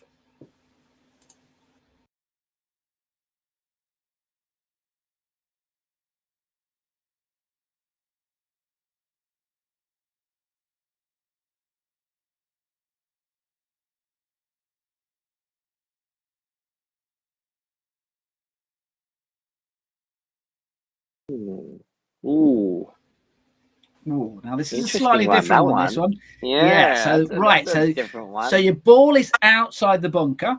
Ooh. Now this is a slightly different one. This one, yeah. So your ball is outside the bunker,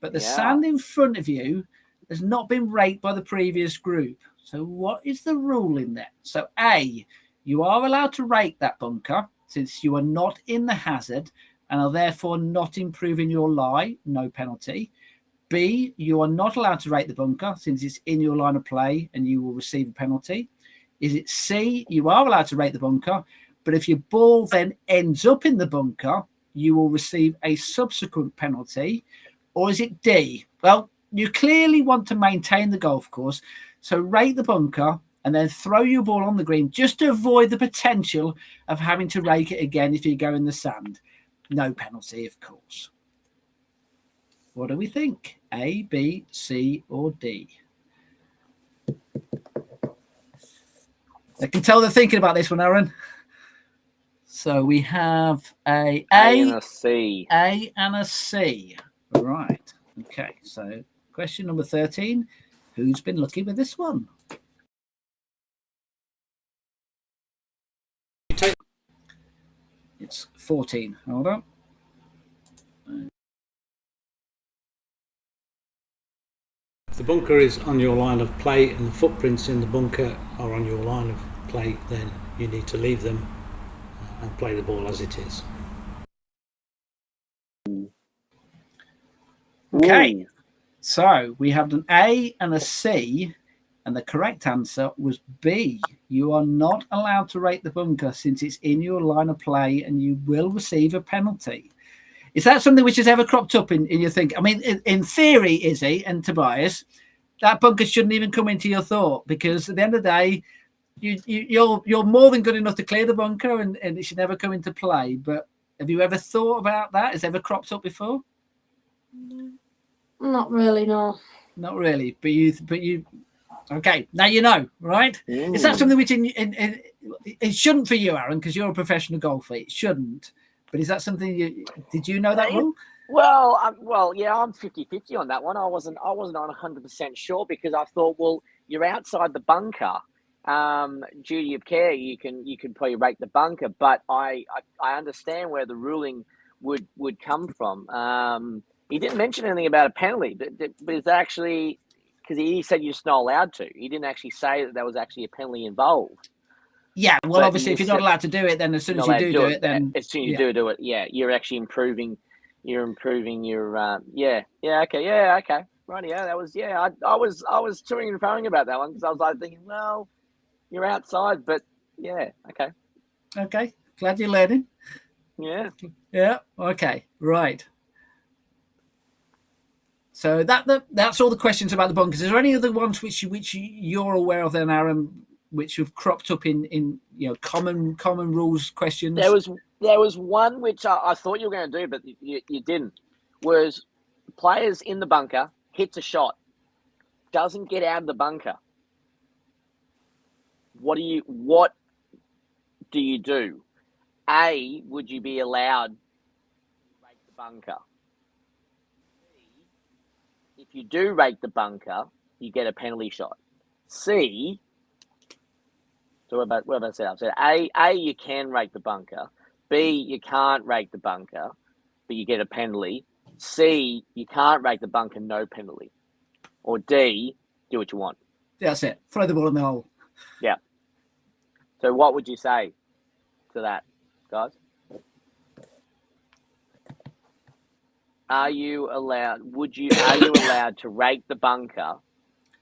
but the sand in front of you has not been raked by the previous group. So what is the rule in there? So A, you are allowed to rake that bunker since you are not in the hazard and are therefore not improving your lie, no penalty. B, you are not allowed to rake the bunker since it's in your line of play and you will receive a penalty. Is it C, you are allowed to rake the bunker, but if your ball then ends up in the bunker, you will receive a subsequent penalty? Or is it D? Well, you clearly want to maintain the golf course, so rake the bunker and then throw your ball on the green just to avoid the potential of having to rake it again if you go in the sand. No penalty, of course. What do we think? A, B, C, or D? I can tell they're thinking about this one, Aaron. So we have a and a C. A and a C. Right. Okay. So question number 13. Who's been lucky with this one? It's 14. Hold on. If the bunker is on your line of play and the footprints in the bunker are on your line of play, then you need to leave them and play the ball as it is. Okay. So we have an A and a C, and the correct answer was B. You are not allowed to rake the bunker since it's in your line of play and you will receive a penalty. Is that something which has ever cropped up in your thinking? I mean, in theory, Izzy and Tobias, that bunker shouldn't even come into your thought, because at the end of the day, you're more than good enough to clear the bunker, and it should never come into play. But have you ever thought about that? Has it ever cropped up before? Not really, no. Not really, but you. Okay, now you know, right? Ooh. Is that something which it shouldn't for you, Aaron, because you're a professional golfer? It shouldn't. But is that something did you know that rule? Well, yeah, I'm 50-50 on that one. I wasn't on 100% sure, because I thought, well, you're outside the bunker. Duty of care, you can probably rake the bunker, but I understand where the ruling would come from. He didn't mention anything about a penalty, but it's actually, because he said you're just not allowed to. He didn't actually say that there was actually a penalty involved. Yeah, well, But obviously, if you're not allowed to do it, then as soon as you do it, then as soon as you do it, yeah, you're actually improving. You're improving your okay, right, yeah, that was I was toing and throwing about that one, because I was like thinking, well, you're outside, but yeah, okay. Glad you're learning. Yeah, Okay, right. So that's all the questions about the bunkers. Is there any other ones which you're aware of then, Aaron, which have cropped up in common rules questions? There was one which I thought you were going to do, but you didn't. Was players in the bunker hits a shot, doesn't get out of the bunker. What do you do? A, would you be allowed to rake the bunker? B, if you do rake the bunker, you get a penalty shot. C, so what have I said? I've said A, you can rake the bunker. B, you can't rake the bunker, but you get a penalty. C, you can't rake the bunker, no penalty. Or D, do what you want. That's it. Throw the ball in the hole. Yeah. So what would you say to that, guys? Are you allowed to rake the bunker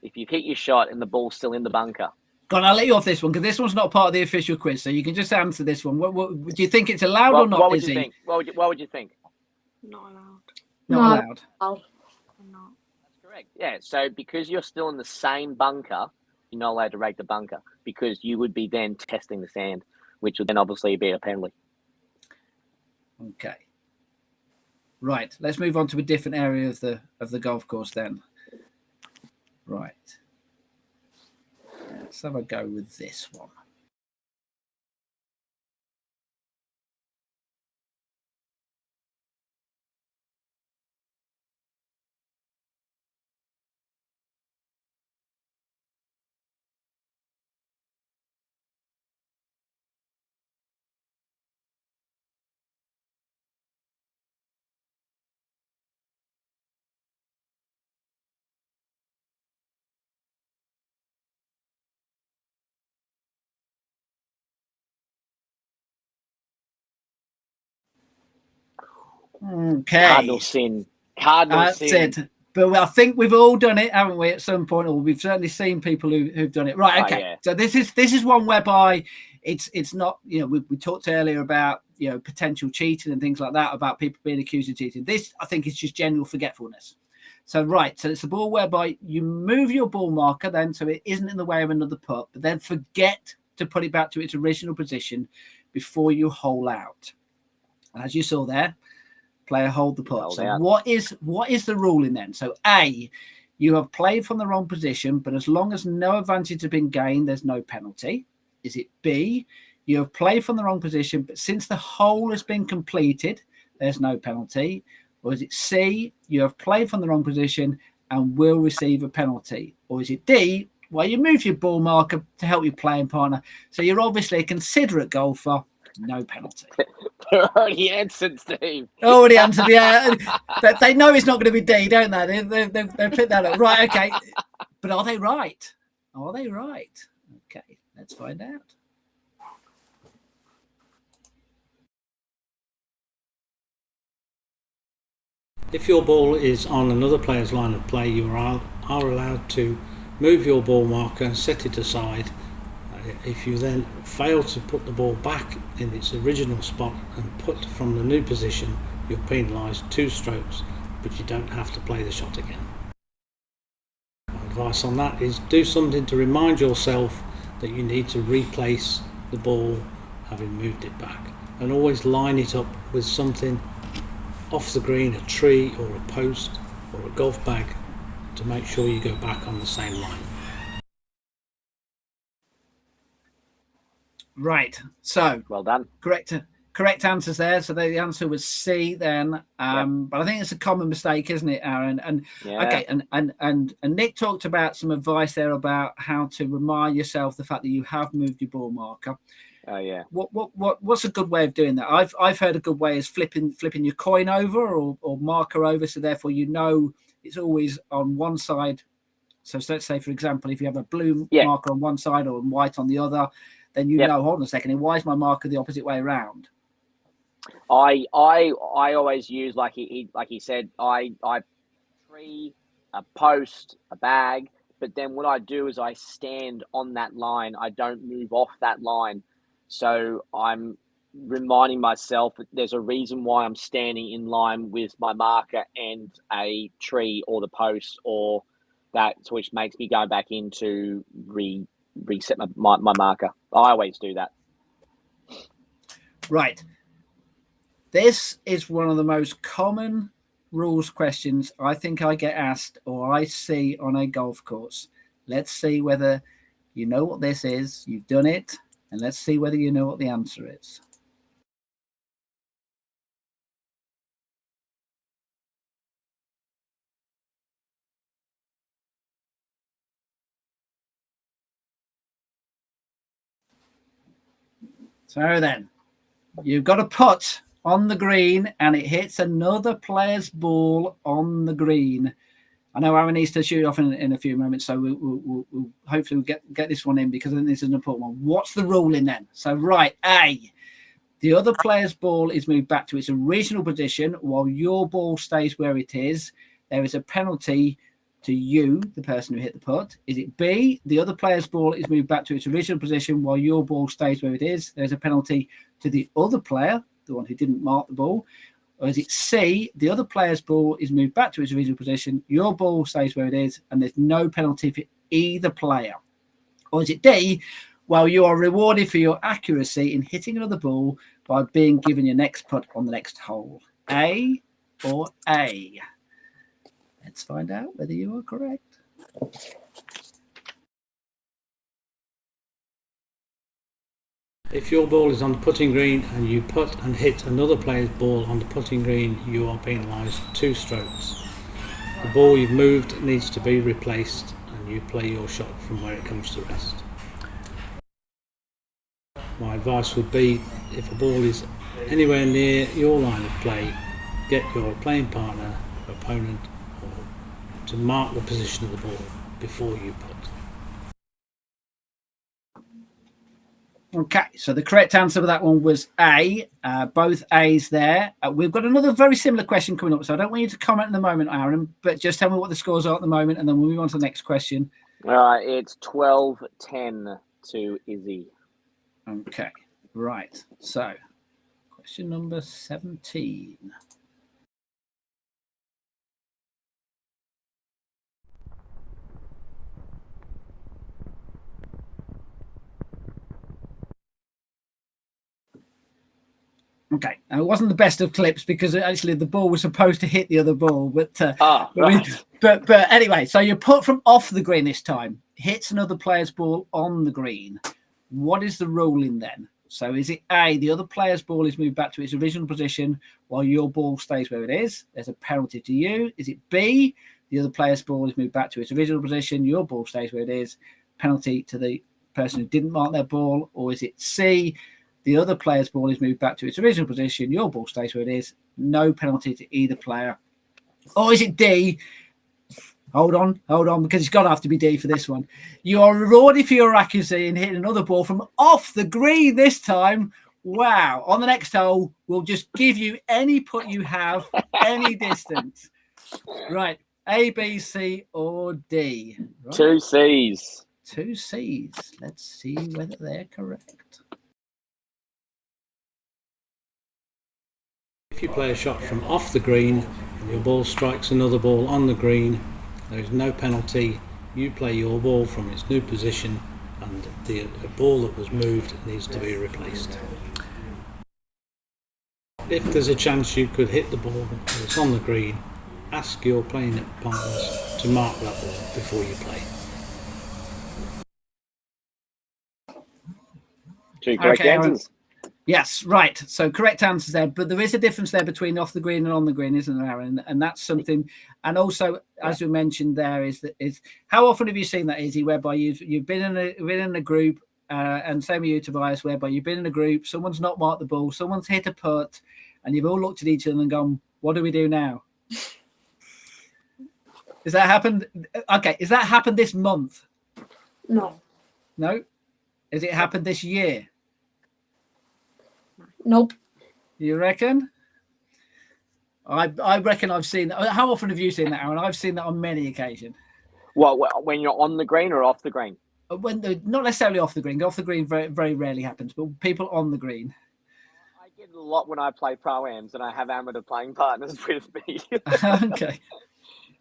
if you've hit your shot and the ball's still in the bunker? Go on, I'll let you off this one, because this one's not part of the official quiz, so you can just answer this one. What do you think it's allowed or not? What would you think? What would you think? Not allowed. Not allowed. I'm not. That's correct. Yeah. So because you're still in the same bunker, you're not allowed to rake the bunker, because you would be then testing the sand, which would then obviously be a penalty. Okay. Right. Let's move on to a different area of the golf course then. Right. Let's have a go with this one. Okay. Cardinal sin. That's it. But I think we've all done it, haven't we, at some point? Or we've certainly seen people who've done it. Right, okay. Yeah. So this is one whereby it's not, we talked earlier about, potential cheating and things like that, about people being accused of cheating. This, I think, is just general forgetfulness. So, right, so it's a ball whereby you move your ball marker then so it isn't in the way of another putt, but then forget to put it back to its original position before you hole out. And as you saw there, player hold the putt. So what is the ruling then? So A, you have played from the wrong position, but as long as no advantage has been gained, there's no penalty. Is it B, you have played from the wrong position, but since the hole has been completed, there's no penalty? Or is it C, you have played from the wrong position and will receive a penalty? Or is it D, well, you move your ball marker to help your playing partner, so you're obviously a considerate golfer, no penalty? They're already answered, Steve. Already answered, yeah. They know it's not going to be D, don't they? They've picked that up. Right, okay. But are they right? Are they right? Okay, let's find out. If your ball is on another player's line of play, you are allowed to move your ball marker and set it aside. If you then fail to put the ball back in its original spot and put from the new position, you're penalised 2 strokes, but you don't have to play the shot again. My advice on that is do something to remind yourself that you need to replace the ball having moved it back, and always line it up with something off the green, a tree or a post or a golf bag, to make sure you go back on the same line. Right, so well done. Correct answers there. So the answer was C then. But I think it's a common mistake, isn't it, Aaron? And okay, and Nick talked about some advice there about how to remind yourself the fact that you have moved your ball marker. Oh yeah. What's a good way of doing that? I've heard a good way is flipping your coin over or marker over, so therefore it's always on one side. So let's say, for example, if you have a blue marker on one side or white on the other, then know, hold on a second, why is my marker the opposite way around? I always use, like he said, I tree, a post, a bag, but then what I do is I stand on that line. I don't move off that line. So I'm reminding myself that there's a reason why I'm standing in line with my marker and a tree or the post or that, which makes me go back in to reset my marker. I always do that. Right. This is one of the most common rules questions I think I get asked or I see on a golf course. Let's see whether you know what this is, you've done it, and let's see whether you know what the answer is. So then, you've got a putt on the green and it hits another player's ball on the green. I know Aaron needs to shoot off in a few moments, so we'll hopefully get this one in, because I think this is an important one. What's the ruling then? So, right, A, the other player's ball is moved back to its original position while your ball stays where it is. There is a penalty to you, the person who hit the putt. Is it B, the other player's ball is moved back to its original position while your ball stays where it is? There's a penalty to the other player, the one who didn't mark the ball. Or is it C, the other player's ball is moved back to its original position, your ball stays where it is, and there's no penalty for either player? Or is it D, well, you are rewarded for your accuracy in hitting another ball by being given your next putt on the next hole? A or A? Let's find out whether you are correct. If your ball is on the putting green and you putt and hit another player's ball on the putting green, you are penalised 2 strokes. The ball you've moved needs to be replaced and you play your shot from where it comes to rest. My advice would be, if a ball is anywhere near your line of play, get your playing partner, opponent, to mark the position of the ball before you putt. Okay, so the correct answer for that one was A. Both A's there. We've got another very similar question coming up, so I don't want you to comment in the moment, Aaron, but just tell me what the scores are at the moment, and then we'll move on to the next question. It's 12-10 to Izzy. Okay, right. So, question number 17. Okay, now it wasn't the best of clips because actually the ball was supposed to hit the other ball, but Right. but anyway, so you put from off the green this time, hits another player's ball on the green. What is the ruling then? So is it A, the other player's ball is moved back to its original position while your ball stays where it is? There's a penalty to you. Is it B, the other player's ball is moved back to its original position, your ball stays where it is, penalty to the person who didn't mark their ball? Or is it C, the other player's ball is moved back to its original position, your ball stays where it is, no penalty to either player? Or is it D? Hold on, because it's got to have to be D for this one. You are rewarded for your accuracy in hitting another ball from off the green this time. Wow. On the next hole, we'll just give you any putt you have, any distance. Right. A, B, C, or D. Right. 2 C's. 2 C's. Let's see whether they're correct. If you play a shot from off the green and your ball strikes another ball on the green, there is no penalty. You play your ball from its new position and the ball that was moved needs to be replaced. If there's a chance you could hit the ball that's on the green, ask your playing partners to mark that ball before you play. 2 correct answers. Yes, right. So correct answers there, but there is a difference there between off the green and on the green, isn't there, Aaron? And that's something. And also, as we mentioned, there is how often have you seen that, Izzy, whereby you've been in a group, and same with you, Tobias, whereby you've been in a group, someone's not marked the ball, someone's hit a putt, and you've all looked at each other and gone, "What do we do now?" Has that happened? Okay, has that happened this month? No. No. Has it happened this year? Nope. You reckon? I reckon I've seen that. How often have you seen that, Aaron? I've seen that on many occasions. Well, when you're on the green or off the green? When not necessarily off the green. Off the green very, very rarely happens, but people on the green. I get it a lot when I play pro-ams and I have amateur playing partners with me. Okay.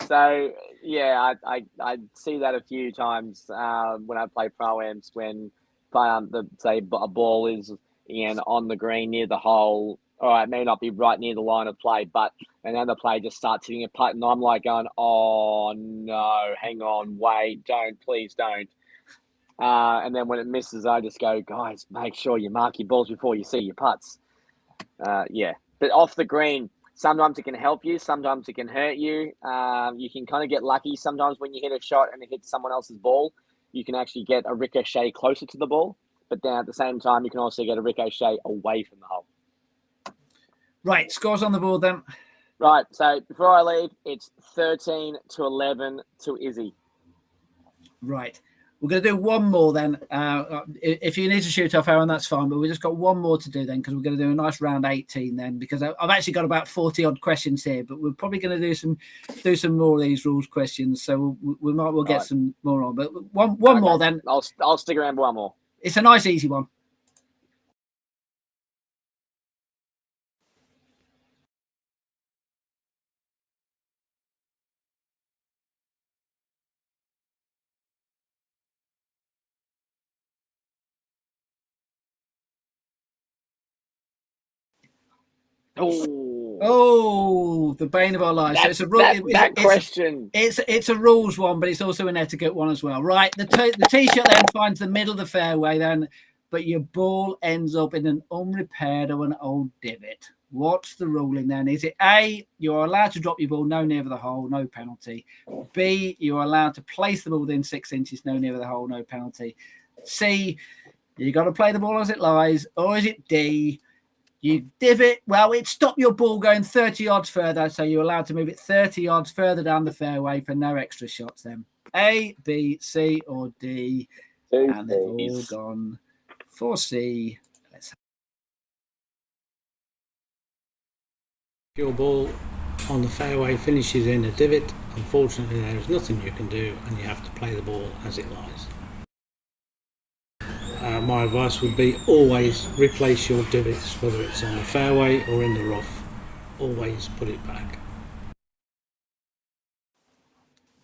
So yeah, I see that a few times when I play pro-ams when say a ball is on the green near the hole. All right, it may not be right near the line of play, but another player just starts hitting a putt, and I'm like going, "Oh no, hang on, wait, please don't." And then when it misses, I just go, "Guys, make sure you mark your balls before you see your putts." Yeah, but off the green, sometimes it can help you, sometimes it can hurt you. You can kind of get lucky sometimes when you hit a shot and it hits someone else's ball. You can actually get a ricochet closer to the ball, but then at the same time, you can also get a ricochet away from the hole. Right, scores on the board then. Right, so before I leave, it's 13-11 to Izzy. Right. We're going to do one more then. If you need to shoot off, Aaron, that's fine. But we've just got one more to do then because we're going to do a nice round 18 then because I've actually got about 40 odd questions here. But we're probably going to do some more of these rules questions. So we'll get some more on. But one more then. I'll stick around for one more. It's a nice easy one. Oh, the bane of our lives. So it's a question. It's a rules one, but it's also an etiquette one as well, right? The tee-shot then finds the middle of the fairway then, but your ball ends up in an unrepaired or an old divot. What's the ruling then? Is it A, you're allowed to drop your ball no nearer the hole, no penalty? B, you're allowed to place the ball within 6 inches, no nearer the hole, no penalty? C, you got to play the ball as it lies, or is it D? You divot, well, it stopped your ball going 30 yards further, so you're allowed to move it 30 yards further down the fairway for no extra shots then. A, B, C, or D? And they've all gone 4C. If your ball on the fairway finishes in a divot, unfortunately there is nothing you can do and you have to play the ball as it lies. My advice would be always replace your divots, whether it's on the fairway or in the rough. Always put it back.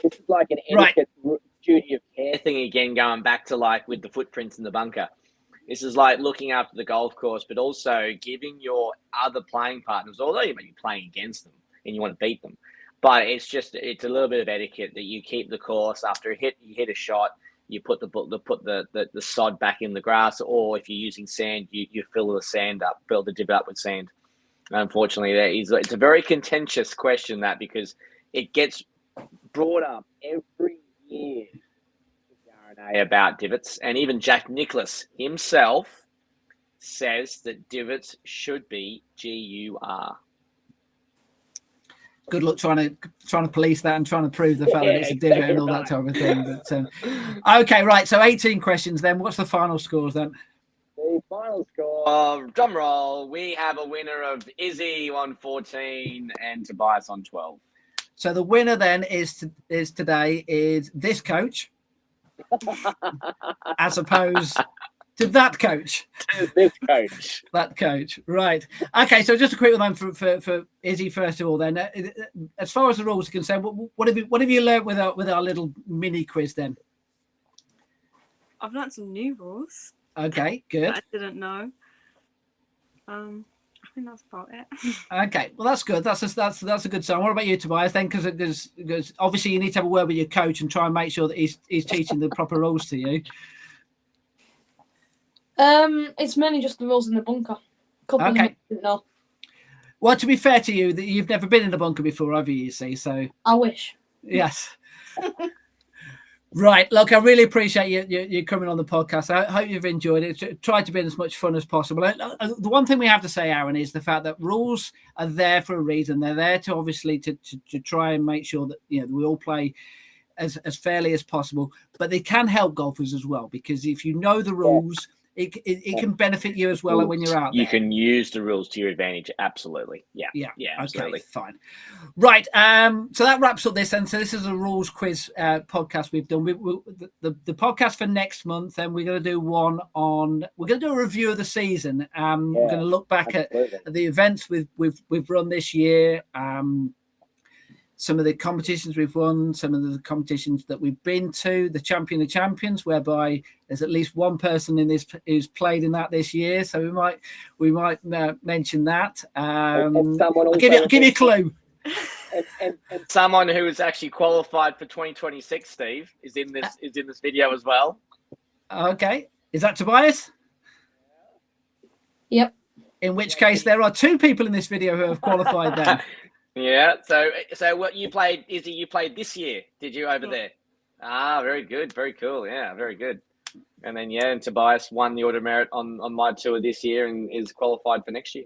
It's like an etiquette duty of care thing again, going back to like with the footprints in the bunker. This is like looking after the golf course, but also giving your other playing partners, although you may be playing against them and you want to beat them, but it's a little bit of etiquette that you keep the course after you hit a shot. You put the sod back in the grass, or if you're using sand, you fill the divot up with sand. And unfortunately, it's a very contentious question because it gets brought up every year with R&A about divots, and even Jack Nicklaus himself says that divots should be GUR. Good luck trying to police that and trying to prove the fact that it's a divot and all that type of thing. But, okay, right. So 18 questions then. What's the final scores then? The final score, drum roll, we have a winner of Izzy on 14 and Tobias on 12. So the winner then is today is this coach, as opposed to that coach. This coach. That coach, right. Okay, so just a quick one for Izzy first of all then. As far as the rules are concerned, what have you learned with our little mini quiz then? I've learnt some new rules Okay, good. that I didn't know. I think that's about it. Okay, well that's good. That's a good sign. What about you, Tobias? Then, because obviously you need to have a word with your coach and try and make sure that he's teaching the proper rules to you. It's mainly just the rules in the bunker. Couple of them I didn't know. Well, to be fair to you, that you've never been in a bunker before, have you? You see, so I wish. yes. Right. Look, I really appreciate you coming on the podcast. I hope you've enjoyed it. Try to be as much fun as possible. The one thing we have to say, Aaron, is the fact that rules are there for a reason. They're there to obviously to try and make sure that we all play as fairly as possible. But they can help golfers as well, because if you know the rules, it can benefit you as well when you're out there. You can use the rules to your advantage. Absolutely. Yeah, absolutely. Okay, fine. Right. So that wraps up this. And so this is a rules quiz podcast we've done. The podcast for next month, and we're going to do we're going to do a review of the season. We're going to look back at the events we've run this year. Some of the competitions we've won, some of the competitions that we've been to, the Champion of Champions, whereby there's at least one person in this who's played in that this year. So we might mention that. I'll give you a clue. And someone who is actually qualified for 2026, Steve, is in this video as well. Okay, is that Tobias? Yep. In which case, there are two people in this video who have qualified then. Yeah. So what you played, Izzy? You played this year, did you, over there? Ah, very good, very cool. Yeah, very good. And then and Tobias won the Order of Merit on my tour this year and is qualified for next year.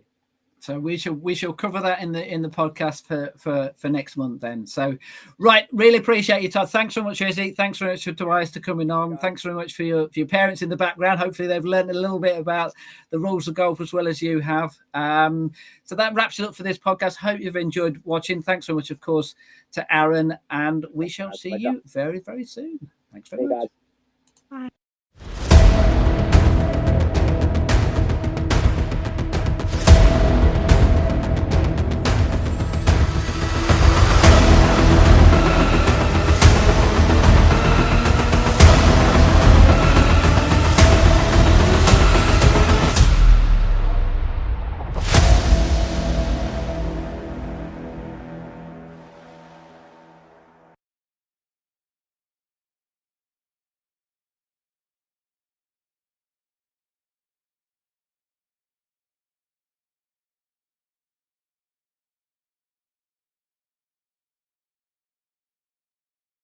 So we shall cover that in the podcast for next month then. So, right, really appreciate your time. Thanks so much, Izzy. Thanks very much for Tobias to coming on. Thanks very much for your parents in the background. Hopefully they've learned a little bit about the rules of golf as well as you have. So that wraps it up for this podcast. Hope you've enjoyed watching. Thanks so much, of course, to Aaron, and we shall see you very, very soon. Thanks very much.